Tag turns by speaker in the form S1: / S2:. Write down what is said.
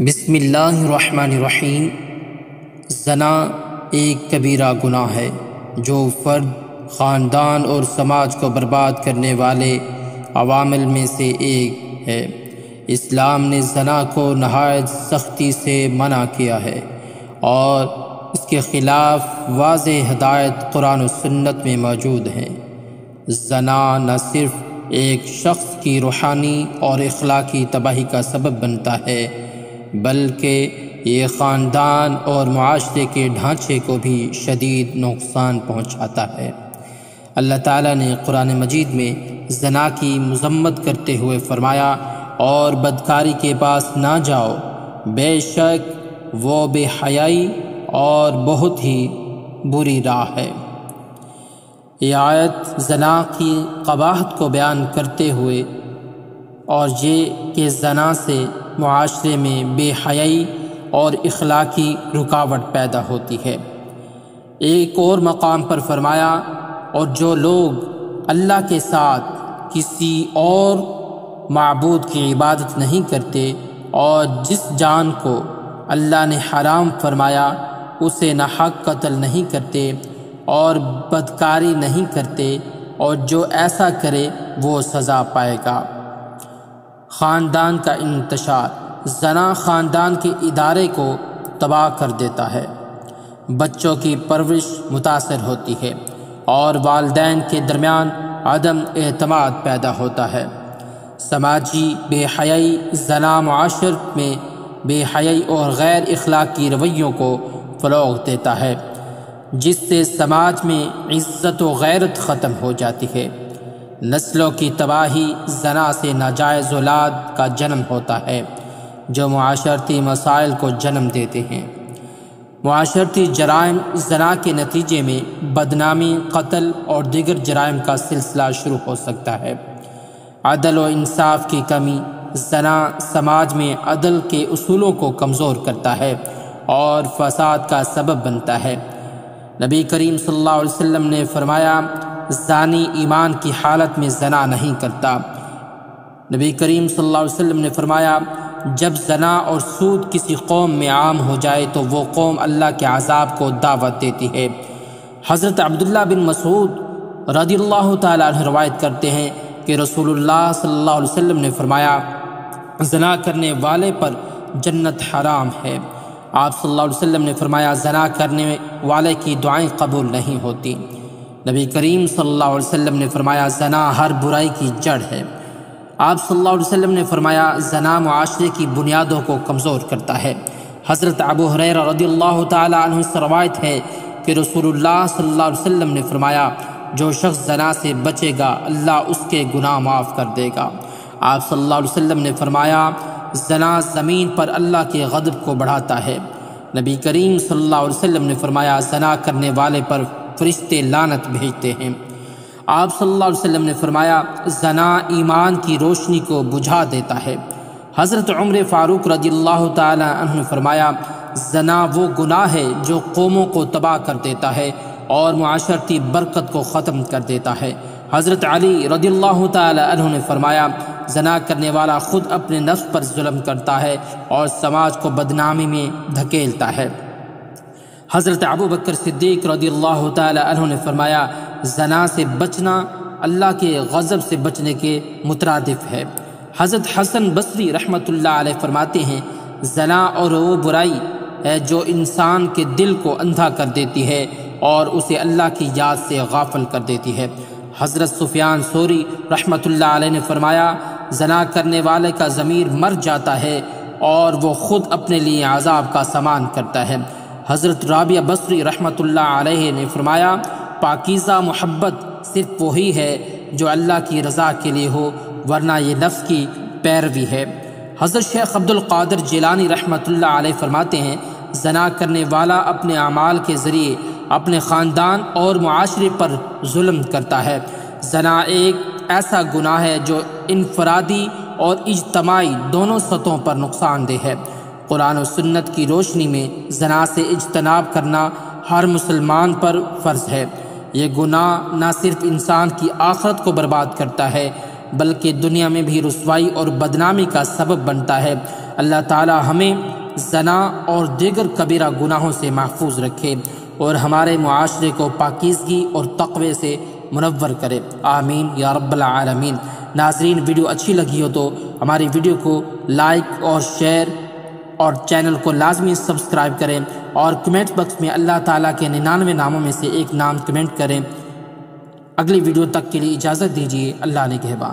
S1: بسم اللہ الرحمن الرحیم۔ زنا ایک کبیرہ گناہ ہے جو فرد، خاندان اور سماج کو برباد کرنے والے عوامل میں سے ایک ہے۔ اسلام نے زنا کو نہایت سختی سے منع کیا ہے اور اس کے خلاف واضح ہدایت قرآن و سنت میں موجود ہیں۔ زنا نہ صرف ایک شخص کی روحانی اور اخلاقی تباہی کا سبب بنتا ہے بلکہ یہ خاندان اور معاشرے کے ڈھانچے کو بھی شدید نقصان پہنچاتا ہے۔ اللہ تعالیٰ نے قرآن مجید میں زنا کی مذمت کرتے ہوئے فرمایا، اور بدکاری کے پاس نہ جاؤ، بے شک وہ بے حیائی اور بہت ہی بری راہ ہے۔ یہ آیت زنا کی قباحت کو بیان کرتے ہوئے اور یہ کہ زنا سے معاشرے میں بے حیائی اور اخلاقی رکاوٹ پیدا ہوتی ہے۔ ایک اور مقام پر فرمایا، اور جو لوگ اللہ کے ساتھ کسی اور معبود کی عبادت نہیں کرتے اور جس جان کو اللہ نے حرام فرمایا اسے ناحق قتل نہیں کرتے اور بدکاری نہیں کرتے، اور جو ایسا کرے وہ سزا پائے گا۔ خاندان کا انتشار۔ زنا خاندان کے ادارے کو تباہ کر دیتا ہے، بچوں کی پرورش متاثر ہوتی ہے اور والدین کے درمیان عدم اعتماد پیدا ہوتا ہے۔ سماجی بے حیائی۔ زنا معاشرت میں بے حیائی اور غیر اخلاقی رویوں کو فروغ دیتا ہے، جس سے سماج میں عزت و غیرت ختم ہو جاتی ہے۔ نسلوں کی تباہی۔ زنا سے ناجائز اولاد کا جنم ہوتا ہے جو معاشرتی مسائل کو جنم دیتے ہیں۔ معاشرتی جرائم۔ زنا کے نتیجے میں بدنامی، قتل اور دیگر جرائم کا سلسلہ شروع ہو سکتا ہے۔ عدل و انصاف کی کمی۔ زنا سماج میں عدل کے اصولوں کو کمزور کرتا ہے اور فساد کا سبب بنتا ہے۔ نبی کریم صلی اللہ علیہ وسلم نے فرمایا، زانی ایمان کی حالت میں زنا نہیں کرتا۔ نبی کریم صلی اللہ علیہ وسلم نے فرمایا، جب زنا اور سود کسی قوم میں عام ہو جائے تو وہ قوم اللہ کے عذاب کو دعوت دیتی ہے۔ حضرت عبداللہ بن مسعود رضی اللہ تعالیٰ عنہ روایت کرتے ہیں کہ رسول اللہ صلی اللہ علیہ وسلم نے فرمایا، زنا کرنے والے پر جنت حرام ہے۔ آپ صلی اللہ علیہ وسلم نے فرمایا، زنا کرنے والے کی دعائیں قبول نہیں ہوتی۔ نبی کریم صلی اللہ علیہ وسلم نے فرمایا، زنا ہر برائی کی جڑ ہے۔ آپ صلی اللہ علیہ وسلم نے فرمایا، زنا معاشرے کی بنیادوں کو کمزور کرتا ہے۔ حضرت ابو ہریرہ رضی اللہ تعالی عنہ سے روایت ہے کہ رسول اللہ صلی اللہ علیہ وسلم نے فرمایا، جو شخص زنا سے بچے گا اللہ اس کے گناہ معاف کر دے گا۔ آپ صلی اللہ علیہ وسلم نے فرمایا، زنا زمین پر اللہ کے غضب کو بڑھاتا ہے۔ نبی کریم صلی اللہ علیہ وسلم نے فرمایا، زنا کرنے والے پر فرشتے لعنت بھیجتے ہیں۔ آپ صلی اللہ علیہ وسلم نے فرمایا، زنا ایمان کی روشنی کو بجھا دیتا ہے۔ حضرت عمر فاروق رضی اللہ تعالی عنہ نے فرمایا، زنا وہ گناہ ہے جو قوموں کو تباہ کر دیتا ہے اور معاشرتی برکت کو ختم کر دیتا ہے۔ حضرت علی رضی اللہ تعالی عنہ نے فرمایا، زنا کرنے والا خود اپنے نفس پر ظلم کرتا ہے اور سماج کو بدنامی میں دھکیلتا ہے۔ حضرت ابوبکر صدیق رضی اللہ تعالی عنہ نے فرمایا، زنا سے بچنا اللہ کے غضب سے بچنے کے مترادف ہے۔ حضرت حسن بصری رحمۃ اللہ علیہ فرماتے ہیں، زنا اور وہ برائی ہے جو انسان کے دل کو اندھا کر دیتی ہے اور اسے اللہ کی یاد سے غافل کر دیتی ہے۔ حضرت سفیان ثوری رحمۃ اللہ علیہ نے فرمایا، زنا کرنے والے کا ضمیر مر جاتا ہے اور وہ خود اپنے لیے عذاب کا سامان کرتا ہے۔ حضرت رابعہ بصری رحمۃ اللہ علیہ نے فرمایا، پاکیزہ محبت صرف وہی ہے جو اللہ کی رضا کے لیے ہو، ورنہ یہ نفس کی پیروی ہے۔ حضرت شیخ عبد القادر جیلانی رحمۃ اللہ علیہ فرماتے ہیں، زنا کرنے والا اپنے اعمال کے ذریعے اپنے خاندان اور معاشرے پر ظلم کرتا ہے۔ زنا ایک ایسا گناہ ہے جو انفرادی اور اجتماعی دونوں سطحوں پر نقصان دہ ہے۔ قرآن و سنت کی روشنی میں زنا سے اجتناب کرنا ہر مسلمان پر فرض ہے۔ یہ گناہ نہ صرف انسان کی آخرت کو برباد کرتا ہے بلکہ دنیا میں بھی رسوائی اور بدنامی کا سبب بنتا ہے۔ اللہ تعالی ہمیں زنا اور دیگر کبیرہ گناہوں سے محفوظ رکھے اور ہمارے معاشرے کو پاکیزگی اور تقوی سے منور کرے، آمین یا رب العالمین۔ ناظرین، ویڈیو اچھی لگی ہو تو ہماری ویڈیو کو لائک اور شیئر اور چینل کو لازمی سبسکرائب کریں اور کمنٹ باکس میں اللہ تعالیٰ کے 99 ناموں میں سے ایک نام کمنٹ کریں۔ اگلی ویڈیو تک کے لیے اجازت دیجیے، اللہ نگہبان۔